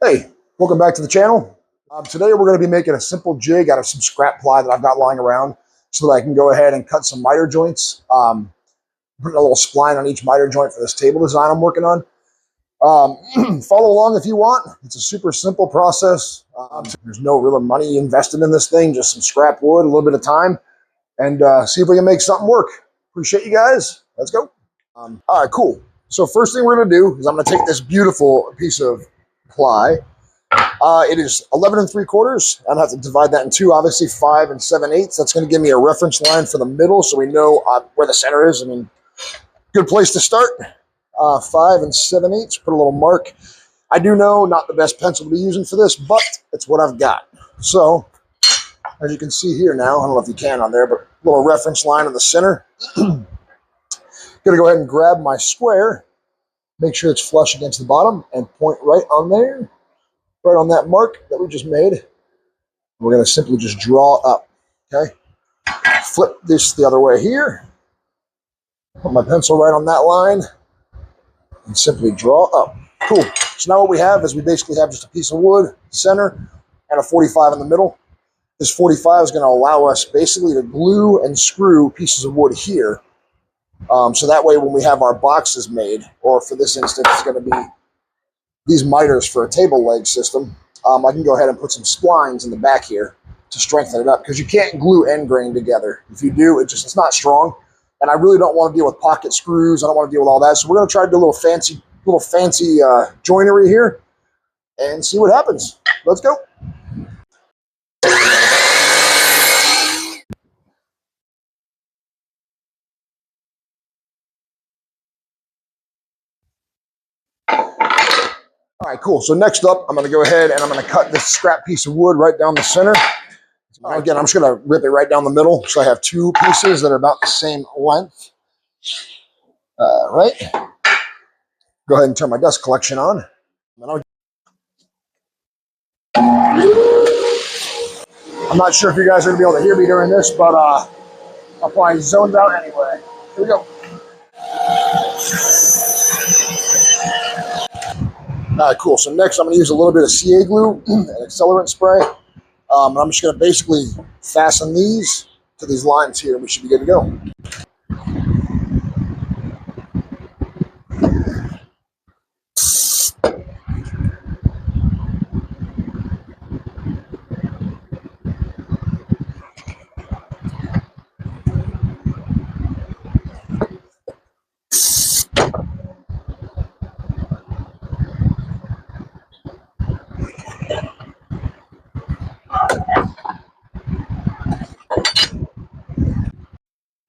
Hey, welcome back to the channel. Today we're going to be making a simple jig out of some scrap ply that I've got lying around so that I can go ahead and cut some miter joints. Putting a little spline on each miter joint for this table design I'm working on. Follow along if you want. It's a super simple process. There's no real money invested in this thing, just some scrap wood, a little bit of time, and see if we can make something work. Appreciate you guys. Let's go. All right, cool. So first thing we're going to do is I'm going to take this beautiful piece of ply. It is 11 3/4. I have to divide that in two, obviously 5 7/8. That's going to give me a reference line for the middle so we know where the center is. I mean, good place to start. 5 7/8. Put a little mark. I do know not the best pencil to be using for this, but it's what I've got. So, as you can see here now, I don't know if you can on there, but a little reference line in the center. Going to go ahead and grab my square, make sure it's flush against the bottom, and point right on there. Right on that mark that we just made. We're going to simply just draw up, okay? Flip this the other way here. Put my pencil right on that line and simply draw up. Cool. So now what we have is we basically have just a piece of wood, center, and a 45 in the middle. This 45 is going to allow us basically to glue and screw pieces of wood here. So that way when we have our boxes made, or for this instance, it's going to be these miters for a table leg system, I can go ahead and put some splines in the back here to strengthen it up, because you can't glue end grain together. If you do, it's not strong, and I really don't want to deal with pocket screws. I don't want to deal with all that, so we're going to try to do a little fancy joinery here and see what happens. Let's go. All right, cool. So next up, I'm going to go ahead and I'm going to cut this scrap piece of wood right down the center. Again, I'm just going to rip it right down the middle. So I have two pieces that are about the same length. Right. Go ahead and turn my dust collection on. I'm not sure if you guys are going to be able to hear me during this, but I'll probably zone out anyway. Here we go. All right, cool. So next I'm going to use a little bit of CA glue and accelerant spray. And I'm just going to basically fasten these to these lines here, and we should be good to go.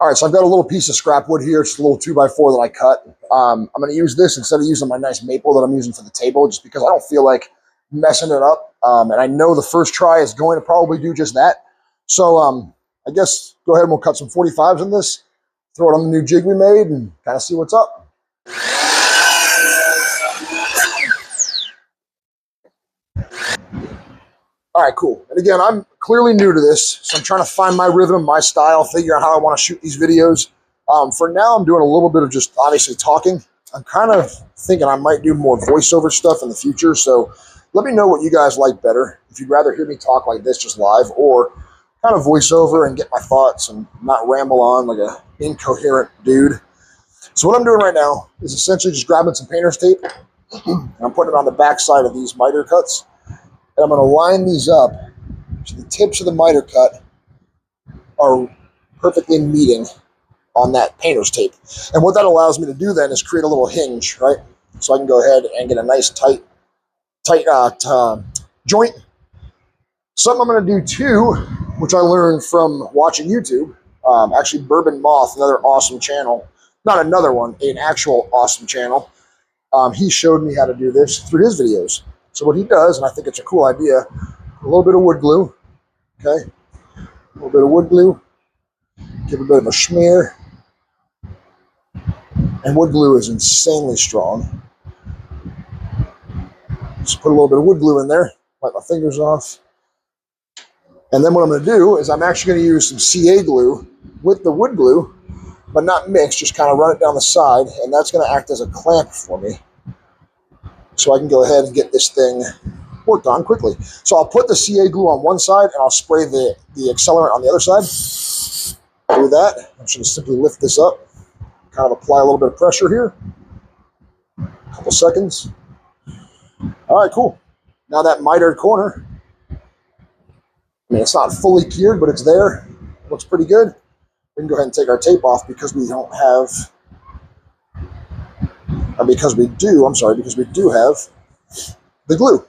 All right, so I've got a little piece of scrap wood here. It's a little 2x4 that I cut. I'm going to use this instead of using my nice maple that I'm using for the table, just because I don't feel like messing it up. And I know the first try is going to probably do just that. So I guess go ahead and we'll cut some 45s in this, throw it on the new jig we made, and kind of see what's up. All right, cool. And again, I'm clearly new to this, so I'm trying to find my rhythm, my style, figure out how I want to shoot these videos. For now, I'm doing a little bit of just obviously talking. I'm kind of thinking I might do more voiceover stuff in the future, so let me know what you guys like better. If you'd rather hear me talk like this just live, or kind of voiceover and get my thoughts and not ramble on like a incoherent dude. So what I'm doing right now is essentially just grabbing some painter's tape, and I'm putting it on the back side of these miter cuts. And I'm going to line these up so the tips of the miter cut are perfectly meeting on that painter's tape. And what that allows me to do then is create a little hinge, right? So I can go ahead and get a nice tight joint. Something I'm going to do too, which I learned from watching YouTube, actually Bourbon Moth, another awesome channel, not another one, an actual awesome channel. He showed me how to do this through his videos. So what he does, and I think it's a cool idea, a little bit of wood glue, okay? A little bit of wood glue, give a bit of a smear. And wood glue is insanely strong. Just put a little bit of wood glue in there, wipe my fingers off. And then what I'm gonna do is I'm actually gonna use some CA glue with the wood glue, but not mixed, just kind of run it down the side, and that's gonna act as a clamp for me. So I can go ahead and get this thing worked on quickly. So I'll put the CA glue on one side and I'll spray the accelerant on the other side. Do that. I'm just going to simply lift this up, kind of apply a little bit of pressure here. A couple seconds. All right, cool. Now that mitered corner, I mean, it's not fully cured, but it's there. Looks pretty good. We can go ahead and take our tape off because we don't have, or because we do have the glue.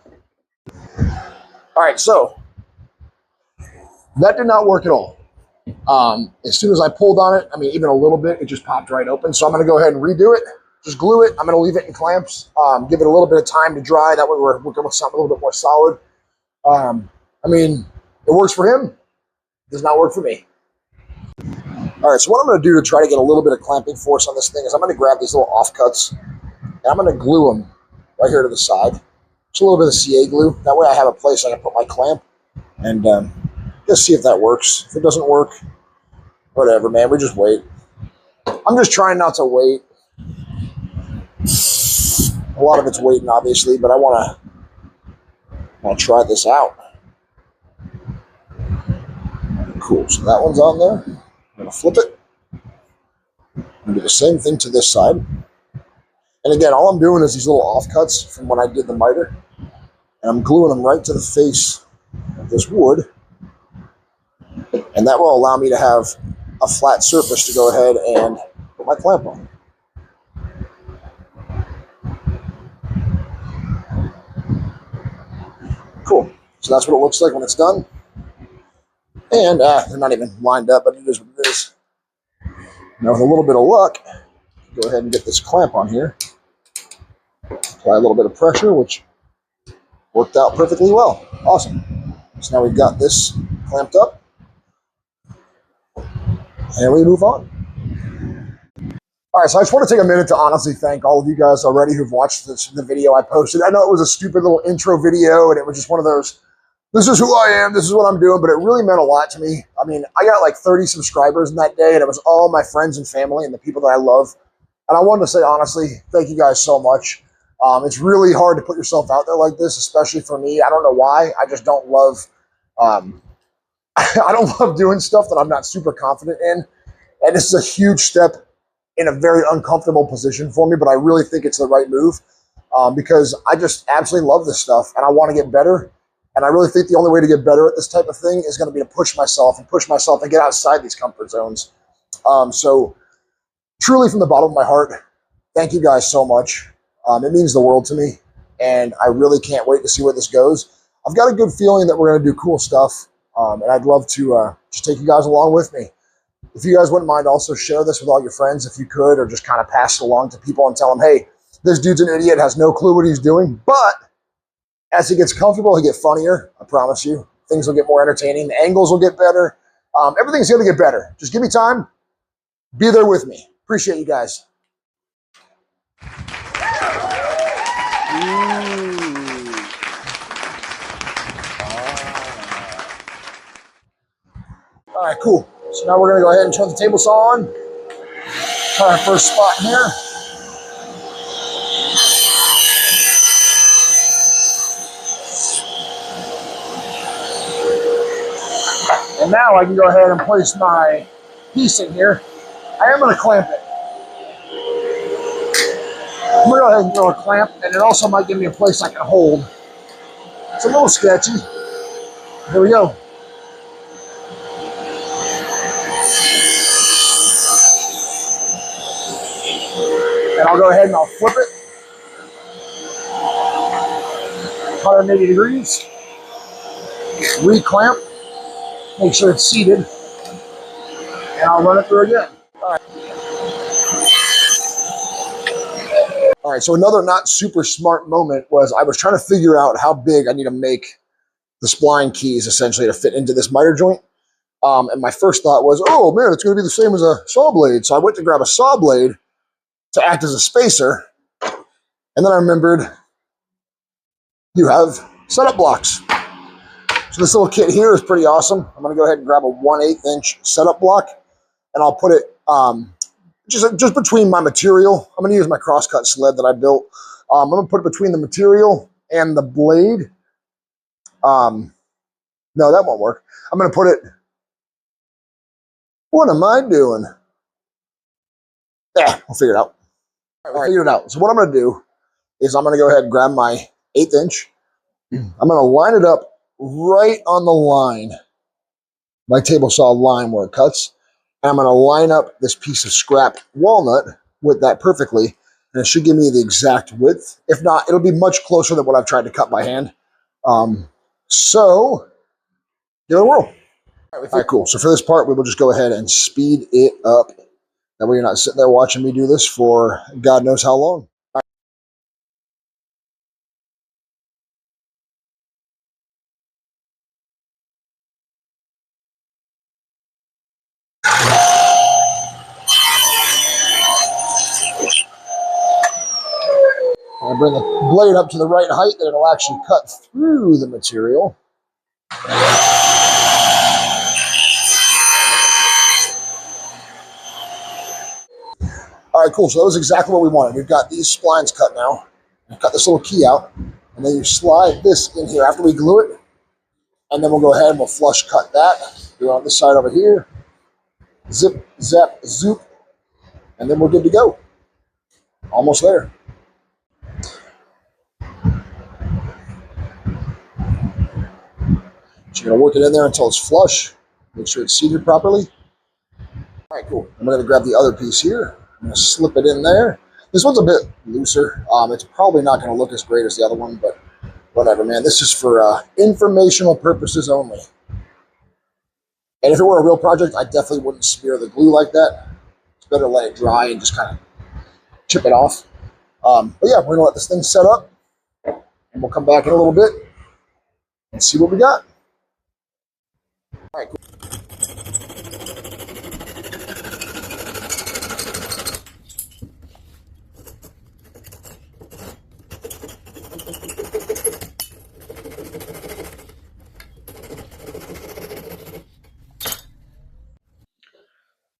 All right, so that did not work at all. As soon as I pulled on it, I mean, even a little bit, it just popped right open. So I'm going to go ahead and redo it. Just glue it. I'm going to leave it in clamps. Give it a little bit of time to dry. That way we're going with something a little bit more solid. I mean, it works for him. It does not work for me. All right, so what I'm going to do to try to get a little bit of clamping force on this thing is I'm going to grab these little offcuts and I'm going to glue them right here to the side. Just a little bit of CA glue. That way I have a place I can put my clamp and just see if that works. If it doesn't work, whatever, man. We just wait. I'm just trying not to wait. A lot of it's waiting, obviously, but I want to try this out. Cool. So that one's on there. I'm going to flip it. I'm going to do the same thing to this side. And again, all I'm doing is these little offcuts from when I did the miter. And I'm gluing them right to the face of this wood. And that will allow me to have a flat surface to go ahead and put my clamp on. Cool. So that's what it looks like when it's done. And they're not even lined up, but it is what it is. Now with a little bit of luck, go ahead and get this clamp on here. Apply a little bit of pressure, which worked out perfectly well. Awesome. So now we've got this clamped up. And we move on. All right, so I just want to take a minute to honestly thank all of you guys already who've watched the video I posted. I know it was a stupid little intro video, and it was just one of those, this is who I am, this is what I'm doing, but it really meant a lot to me. I mean, I got like 30 subscribers in that day, and it was all my friends and family and the people that I love. And I wanted to say, honestly, thank you guys so much. It's really hard to put yourself out there like this, especially for me. I don't know why. I just don't love, I don't love doing stuff that I'm not super confident in. And this is a huge step in a very uncomfortable position for me, but I really think it's the right move because I just absolutely love this stuff and I want to get better. And I really think the only way to get better at this type of thing is going to be to push myself and get outside these comfort zones. So truly from the bottom of my heart, thank you guys so much. It means the world to me, and I really can't wait to see where this goes. I've got a good feeling that we're going to do cool stuff, and I'd love to just take you guys along with me. If you guys wouldn't mind, also share this with all your friends if you could, or just kind of pass it along to people and tell them, hey, this dude's an idiot, has no clue what he's doing, but as he gets comfortable, he'll get funnier, I promise you. Things will get more entertaining, the angles will get better, everything's going to get better. Just give me time, be there with me. Appreciate you guys. All right, cool. So now we're going to go ahead and turn the table saw on. Try our first spot here. And now I can go ahead and place my piece in here. I am going to clamp it. I'm going to go ahead and throw a clamp, and it also might give me a place I can hold. It's a little sketchy. Here we go. And I'll go ahead and I'll flip it 180 degrees, re-clamp, make sure it's seated, and I'll run it through again. All right, so another not super smart moment was I was trying to figure out how big I need to make the spline keys essentially to fit into this miter joint. And my first thought was, oh man, it's going to be the same as a saw blade. So I went to grab a saw blade to act as a spacer. And then I remembered you have setup blocks. So this little kit here is pretty awesome. I'm going to go ahead and grab a 1/8 inch setup block and I'll put it just between my material. I'm going to use my crosscut sled that I built. I'm going to put it between the material and the blade. No, that won't work. I'm going to put it, what am I doing? Yeah, we'll figure it out. All right, we figured it out. So what I'm going to do is I'm going to go ahead and grab my 1/8 inch. I'm going to line it up right on the line, my table saw line where it cuts. And I'm going to line up this piece of scrap walnut with that perfectly. And it should give me the exact width. If not, it'll be much closer than what I've tried to cut by hand. So, give it a whirl. All right, cool. So for this part, we will just go ahead and speed it up. That way you're not sitting there watching me do this for God knows how long. I bring the blade up to the right height that it'll actually cut through the material. All right, cool. So that was exactly what we wanted. We've got these splines cut now. Cut this little key out, and then you slide this in here after we glue it, and then we'll go ahead and we'll flush cut that. Do it on this side over here. Zip, zap, zoop, and then we're good to go. Almost there. So you're gonna work it in there until it's flush. Make sure it's seated properly. All right, cool. I'm gonna grab the other piece here. I'm gonna slip it in there. This one's a bit looser. It's probably not gonna look as great as the other one, but whatever, man. This is for informational purposes only. And if it were a real project, I definitely wouldn't smear the glue like that. It's better to let it dry and just kind of chip it off. But yeah, we're gonna let this thing set up, and we'll come back in a little bit and see what we got. All right, cool.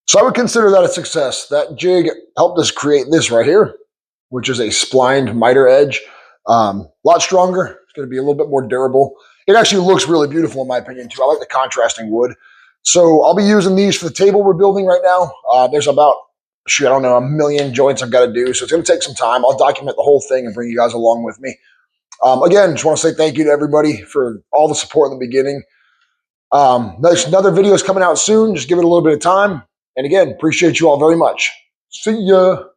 So I would consider that a success. That jig helped us create this right here, which is a splined miter edge. A lot stronger. It's going to be a little bit more durable. It actually looks really beautiful in my opinion too. I like the contrasting wood. So I'll be using these for the table we're building right now. There's about, shoot, I don't know, 1,000,000 joints I've got to do. So it's going to take some time. I'll document the whole thing and bring you guys along with me. Again, just want to say thank you to everybody for all the support in the beginning. There's another video is coming out soon. Just give it a little bit of time. And again, appreciate you all very much. See ya.